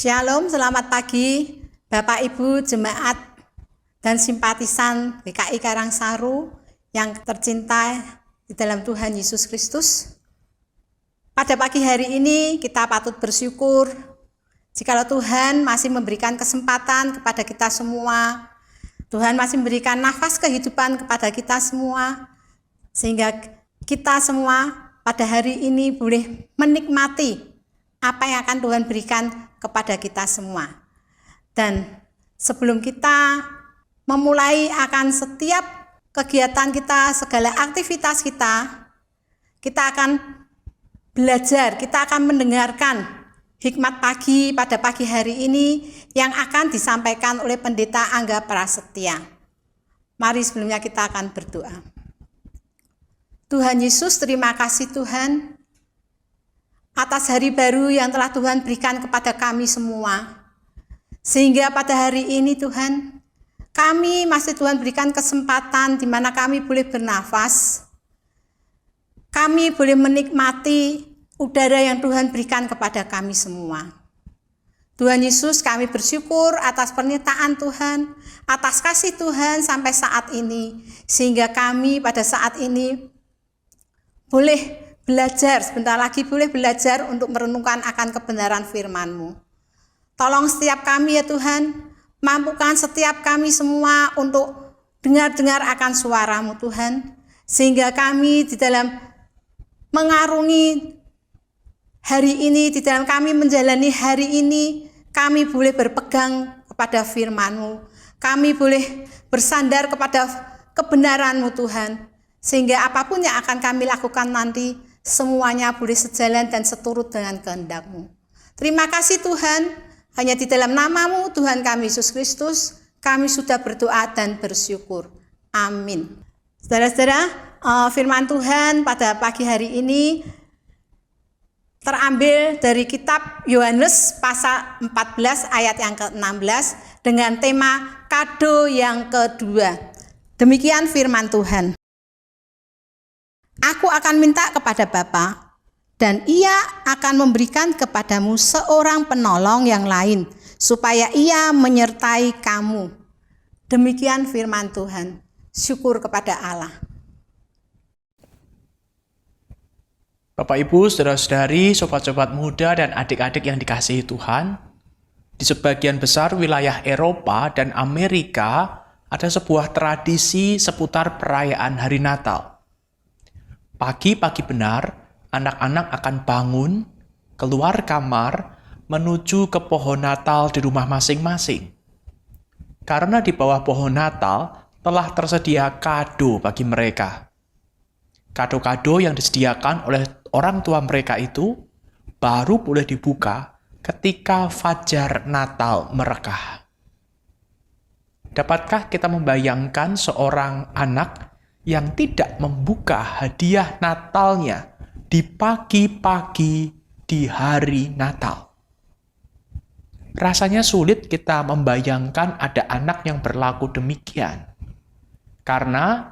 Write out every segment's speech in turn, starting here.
Shalom, selamat pagi Bapak Ibu jemaat dan simpatisan GKI Karangsaru yang tercinta di dalam Tuhan Yesus Kristus. Pada pagi hari ini kita patut bersyukur jikalau Tuhan masih memberikan kesempatan kepada kita semua. Tuhan masih memberikan nafas kehidupan kepada kita semua, sehingga kita semua pada hari ini boleh menikmati apa yang akan Tuhan berikan kepada kita semua. Dan sebelum kita memulai akan setiap kegiatan kita, segala aktivitas kita akan belajar, kita akan mendengarkan hikmat pagi pada pagi hari ini yang akan disampaikan oleh Pendeta Angga Prasetya. Mari sebelumnya kita akan berdoa. Tuhan Yesus, terima kasih Tuhan atas hari baru yang telah Tuhan berikan kepada kami semua. Sehingga pada hari ini Tuhan, kami masih Tuhan berikan kesempatan di mana kami boleh bernafas. Kami boleh menikmati udara yang Tuhan berikan kepada kami semua. Tuhan Yesus, kami bersyukur atas pernyataan Tuhan, atas kasih Tuhan sampai saat ini. Sehingga kami pada saat ini boleh belajar, sebentar lagi boleh belajar untuk merenungkan akan kebenaran firman-Mu. Tolong setiap kami ya Tuhan, mampukan setiap kami semua untuk dengar-dengar akan suara-Mu Tuhan, sehingga kami di dalam mengarungi hari ini, di dalam kami menjalani hari ini, kami boleh berpegang kepada firman-Mu, kami boleh bersandar kepada kebenaran-Mu Tuhan, sehingga apapun yang akan kami lakukan nanti, semuanya boleh sejalan dan seturut dengan kehendak-Mu. Terima kasih Tuhan, hanya di dalam nama-Mu Tuhan kami Yesus Kristus, kami sudah berdoa dan bersyukur. Amin. Saudara-saudara, firman Tuhan pada pagi hari ini terambil dari kitab Yohanes pasal 14 ayat yang ke-16 dengan tema kado yang kedua. Demikian firman Tuhan. Aku akan minta kepada Bapa, dan Ia akan memberikan kepadamu seorang penolong yang lain, supaya Ia menyertai kamu. Demikian firman Tuhan. Syukur kepada Allah. Bapak Ibu, saudara-saudari, sobat-sobat muda dan adik-adik yang dikasihi Tuhan, di sebagian besar wilayah Eropa dan Amerika ada sebuah tradisi seputar perayaan Hari Natal. Pagi-pagi benar, anak-anak akan bangun, keluar kamar, menuju ke pohon Natal di rumah masing-masing. Karena di bawah pohon Natal telah tersedia kado bagi mereka. Kado-kado yang disediakan oleh orang tua mereka itu baru boleh dibuka ketika fajar Natal merekah. Dapatkah kita membayangkan seorang anak yang tidak membuka hadiah Natalnya di pagi-pagi di hari Natal? Rasanya sulit kita membayangkan ada anak yang berlaku demikian. Karena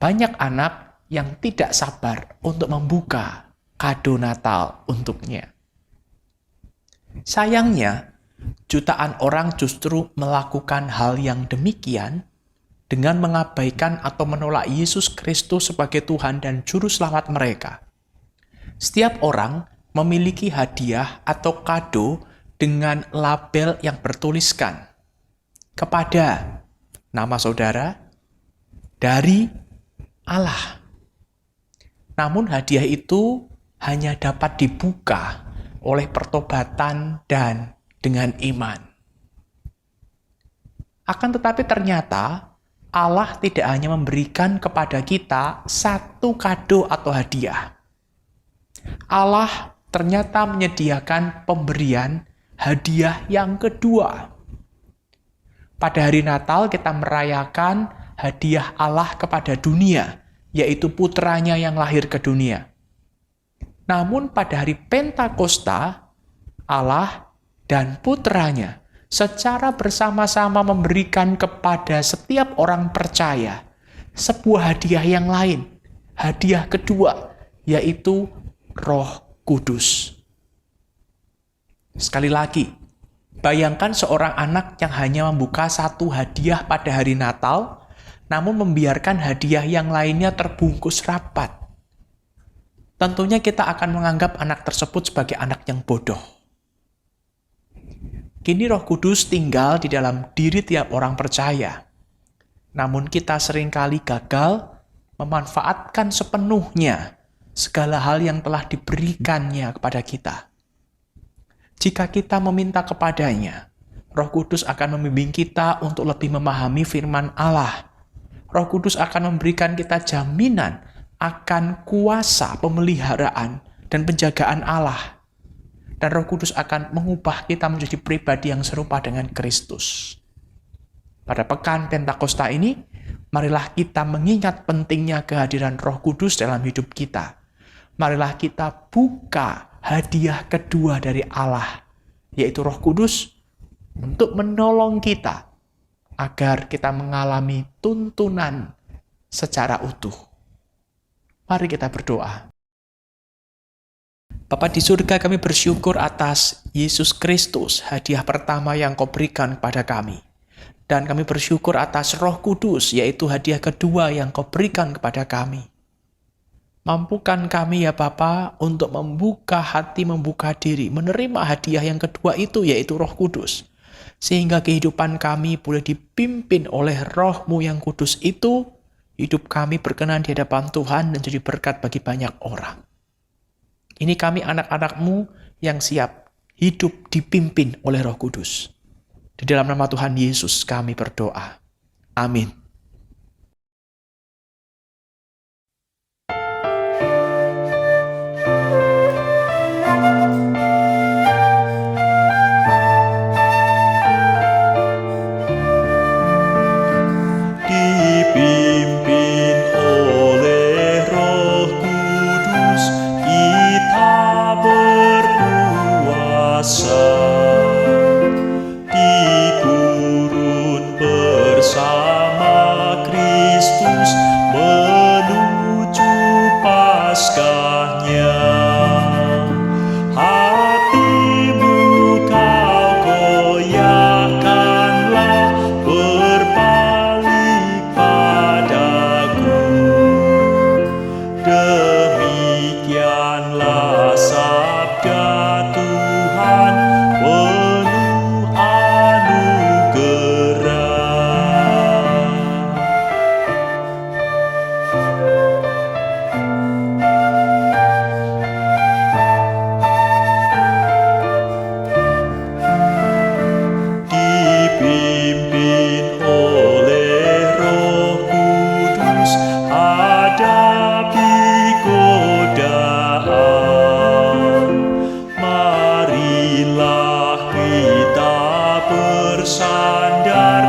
banyak anak yang tidak sabar untuk membuka kado Natal untuknya. Sayangnya, jutaan orang justru melakukan hal yang demikian dengan mengabaikan atau menolak Yesus Kristus sebagai Tuhan dan Juru Selamat mereka. Setiap orang memiliki hadiah atau kado dengan label yang bertuliskan kepada nama saudara dari Allah. Namun hadiah itu hanya dapat dibuka oleh pertobatan dan dengan iman. Akan tetapi ternyata Allah tidak hanya memberikan kepada kita satu kado atau hadiah. Allah ternyata menyediakan pemberian hadiah yang kedua. Pada hari Natal kita merayakan hadiah Allah kepada dunia, yaitu putranya yang lahir ke dunia. Namun pada hari Pentakosta, Allah dan putranya secara bersama-sama memberikan kepada setiap orang percaya sebuah hadiah yang lain, hadiah kedua, yaitu Roh Kudus. Sekali lagi, Bayangkan seorang anak yang hanya membuka satu hadiah pada hari Natal, namun membiarkan hadiah yang lainnya terbungkus rapat. Tentunya kita akan menganggap anak tersebut sebagai anak yang bodoh. Kini Roh Kudus tinggal di dalam diri tiap orang percaya. Namun kita seringkali gagal memanfaatkan sepenuhnya segala hal yang telah diberikannya kepada kita. Jika kita meminta kepadanya, Roh Kudus akan membimbing kita untuk lebih memahami firman Allah. Roh Kudus akan memberikan kita jaminan akan kuasa pemeliharaan dan penjagaan Allah. Dan Roh Kudus akan mengubah kita menjadi pribadi yang serupa dengan Kristus. Pada pekan Pentakosta ini, marilah kita mengingat pentingnya kehadiran Roh Kudus dalam hidup kita. Marilah kita buka hadiah kedua dari Allah, yaitu Roh Kudus, untuk menolong kita agar kita mengalami tuntunan secara utuh. Mari kita berdoa. Bapa di surga, kami bersyukur atas Yesus Kristus, hadiah pertama yang Kau berikan kepada kami. Dan kami bersyukur atas Roh Kudus, yaitu hadiah kedua yang Kau berikan kepada kami. Mampukan kami ya Bapa untuk membuka hati, membuka diri, menerima hadiah yang kedua itu, yaitu Roh Kudus. Sehingga kehidupan kami boleh dipimpin oleh Roh-Mu yang kudus itu, hidup kami berkenan di hadapan Tuhan dan jadi berkat bagi banyak orang. Ini kami anak-anak-Mu yang siap hidup dipimpin oleh Roh Kudus. Di dalam nama Tuhan Yesus kami berdoa. Amin. Dipimpin oleh Roh Kudus, kita berpuasa. Dikurun bersama Kristus menuju Paskahnya. Hatimu kau goyahkanlah, berbalik padaku. Demikianlah sabda Tuhan, penuh anugerah. Dipimpin oleh Roh Kudus, hadapi godaan. Marilah kita bersandar